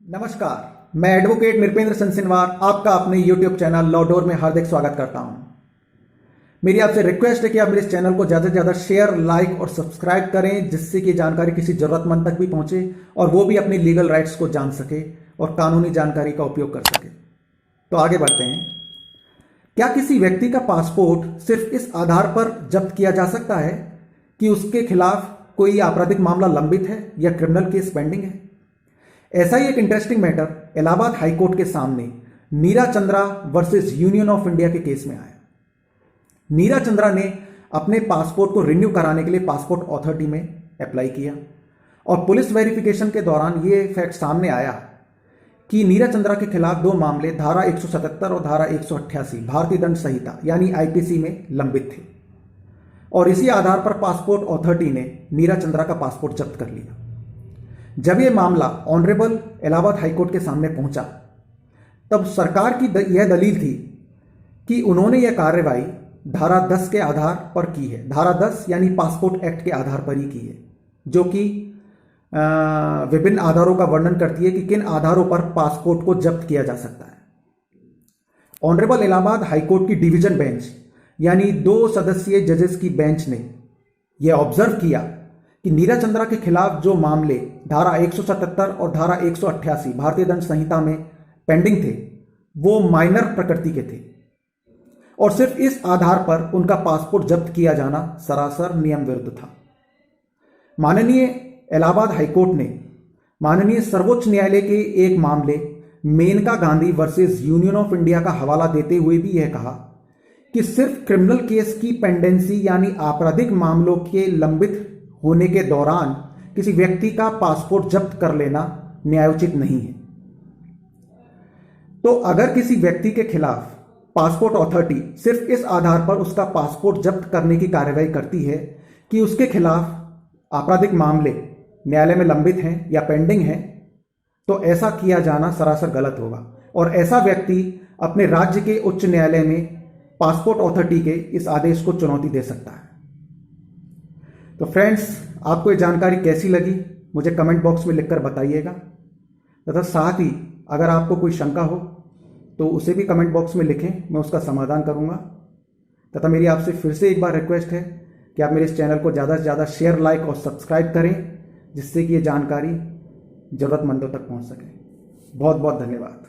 नमस्कार, मैं एडवोकेट नृपेंद्र सिंह आपका अपने YouTube चैनल लॉ डोर में हार्दिक स्वागत करता हूं। मेरी आपसे रिक्वेस्ट है कि आप मेरे इस चैनल को ज़्यादा से ज़्यादा शेयर, लाइक और सब्सक्राइब करें, जिससे कि जानकारी किसी जरूरतमंद तक भी पहुंचे और वो भी अपनी लीगल राइट्स को जान सके और कानूनी जानकारी का उपयोग कर सके। तो आगे बढ़ते हैं। क्या किसी व्यक्ति का पासपोर्ट सिर्फ इस आधार पर जब्त किया जा सकता है कि उसके खिलाफ कोई आपराधिक मामला लंबित है या क्रिमिनल केस पेंडिंग है? ऐसा ही एक इंटरेस्टिंग मैटर इलाहाबाद हाईकोर्ट के सामने Neera Chandra versus union of India के केस में आया। नीरा चंद्रा ने अपने पासपोर्ट को रिन्यू कराने के लिए पासपोर्ट अथॉरिटी में अप्लाई किया और पुलिस वेरिफिकेशन के दौरान यह फैक्ट सामने आया कि नीरा चंद्रा के खिलाफ दो मामले धारा 177 और धारा 188 भारतीय दंड संहिता यानी आईपीसी में लंबित थे और इसी आधार पर पासपोर्ट अथॉरिटी ने नीरा चंद्रा का पासपोर्ट जब्त कर लिया। जब यह मामला ऑनरेबल इलाहाबाद हाईकोर्ट के सामने पहुंचा, तब सरकार की यह दलील थी कि उन्होंने यह कार्रवाई धारा 10 के आधार पर की है। धारा 10 यानी पासपोर्ट एक्ट के आधार पर ही की है, जो कि विभिन्न आधारों का वर्णन करती है कि किन आधारों पर पासपोर्ट को जब्त किया जा सकता है। ऑनरेबल इलाहाबाद हाईकोर्ट की डिवीजन बेंच यानी 2 सदस्यीय जजेस की बेंच ने यह ऑब्जर्व किया कि नीरा चंद्रा के खिलाफ जो मामले धारा 177 और धारा 188 भारतीय दंड संहिता में पेंडिंग थे, वो माइनर प्रकृति के थे और सिर्फ इस आधार पर उनका पासपोर्ट जब्त किया जाना सरासर नियम विरुद्ध था। माननीय इलाहाबाद हाईकोर्ट ने माननीय सर्वोच्च न्यायालय के एक मामले Menaka Gandhi versus union of India का हवाला देते हुए भी यह कहा कि सिर्फ क्रिमिनल केस की पेंडेंसी यानी आपराधिक मामलों के लंबित होने के दौरान किसी व्यक्ति का पासपोर्ट जब्त कर लेना न्यायोचित नहीं है। तो अगर किसी व्यक्ति के खिलाफ पासपोर्ट अथॉरिटी सिर्फ इस आधार पर उसका पासपोर्ट जब्त करने की कार्रवाई करती है कि उसके खिलाफ आपराधिक मामले न्यायालय में लंबित हैं या पेंडिंग हैं, तो ऐसा किया जाना सरासर गलत होगा और ऐसा व्यक्ति अपने राज्य के उच्च न्यायालय में पासपोर्ट अथॉरिटी के इस आदेश को चुनौती दे सकता है। तो फ्रेंड्स, आपको ये जानकारी कैसी लगी मुझे कमेंट बॉक्स में लिखकर बताइएगा तथा साथ ही अगर आपको कोई शंका हो तो उसे भी कमेंट बॉक्स में लिखें, मैं उसका समाधान करूंगा। तथा मेरी आपसे फिर से एक बार रिक्वेस्ट है कि आप मेरे इस चैनल को ज़्यादा से ज़्यादा शेयर, लाइक और सब्सक्राइब करें, जिससे कि ये जानकारी ज़रूरतमंदों तक पहुंच सके। बहुत बहुत धन्यवाद।